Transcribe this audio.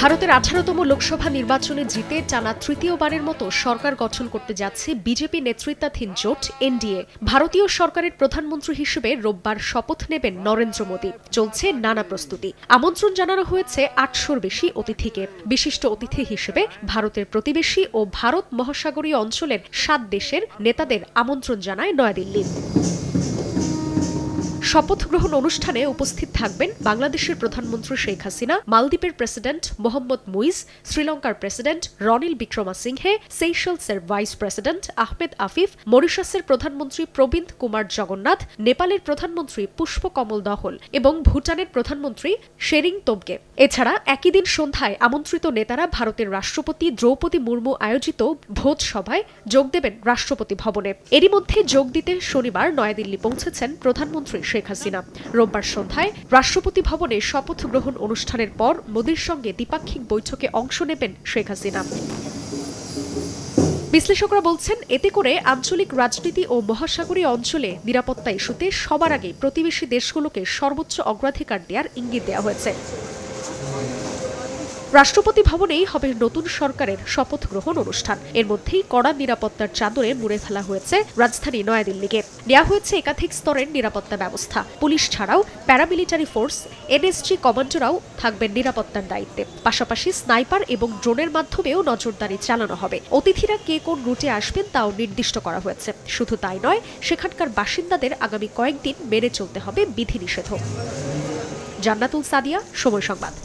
ভারতের 18তম লোকসভা নির্বাচনে জিতে টানা তৃতীয়বারের মতো সরকার গঠন করতে যাচ্ছে বিজেপি নেতৃত্বাধীন জোট এনডিএ। ভারতীয় সরকারের প্রধানমন্ত্রী হিসেবে রোববার শপথ নেবেন নরেন্দ্র মোদী। চলছে নানা প্রস্তুতি। আমন্ত্রণ জানানো হয়েছে 800-র বেশি অতিথিকে। বিশিষ্ট অতিথি হিসেবে ভারতের প্রতিবেশী ও ভারত মহাসাগরীয় অঞ্চলের 7 দেশের নেতাদের আমন্ত্রণ জানায় নয়াদিল্লি। শপথ গ্রহণ অনুষ্ঠানে উপস্থিত থাকবেন বাংলাদেশের প্রধানমন্ত্রী শেখ হাসিনা, মালদ্বীপের প্রেসিডেন্ট মোহাম্মদ মুইজ, শ্রীলঙ্কার প্রেসিডেন্ট রনিল বিক্রমাসিংহে, সেইশেলসের ভাইস প্রেসিডেন্ট আহমেদ আফিফ, মরিশাসের প্রধানমন্ত্রী প্রবীন্দ কুমার জগন্নাথ, নেপালের প্রধানমন্ত্রী পুষ্পকমল দহল এবং ভুটানের প্রধানমন্ত্রী শেরিং তোবগে। এছাড়া একই দিন সন্ধ্যায় আমন্ত্রিত নেতারা ভারতের রাষ্ট্রপতি দ্রৌপদী মুর্মু আয়োজিত ভোজ সভায় যোগ দেবেন রাষ্ট্রপতি ভবনে। এরই মধ্যে যোগ দিতে শনিবার নয়াদিল্লি পৌঁছেছেন প্রধানমন্ত্রী শেখ হাসিনা। রোববার সন্ধ্যায় রাষ্ট্রপতি ভবনে শপথ গ্রহণ অনুষ্ঠানের পর মোদির সঙ্গে দ্বিপাক্ষিক বৈঠকে অংশ নেবেন শেখ হাসিনা। বিশ্লেষকরা বলছেন, এতে করে আঞ্চলিক রাজনীতি ও মহাসাগরীয় অঞ্চলে নিরাপত্তা ইস্যুতে সবার আগে প্রতিবেশী দেশগুলোকে সর্বোচ্চ অগ্রাধিকার দেওয়ার ইঙ্গিত দেওয়া হয়েছে। রাষ্ট্রপতি ভবনেই হবে নতুন সরকারের শপথ গ্রহণ অনুষ্ঠান। এর মধ্যেই কড়া নিরাপত্তার চাদরে মুড়ে ফেলা হয়েছে রাজধানী নয়াদিল্লিকে। নেওয়া হয়েছে একাধিক স্তরের নিরাপত্তা ব্যবস্থা। পুলিশ ছাড়াও প্যারামিলিটারি ফোর্স, এনএসজি কমান্ডোরাও থাকবেন নিরাপত্তার দায়িত্বে। পাশাপাশি স্নাইপার এবং ড্রোনের মাধ্যমেও নজরদারি চালানো হবে। অতিথিরা কে কোন রুটে আসবেন তাও নির্দিষ্ট করা হয়েছে। শুধু তাই নয়, সেখানকার বাসিন্দাদের আগামী কয়েকদিন মেনে চলতে হবে বিধিনিষেধ। জান্নাতুল সাদিয়া, সময় সংবাদ।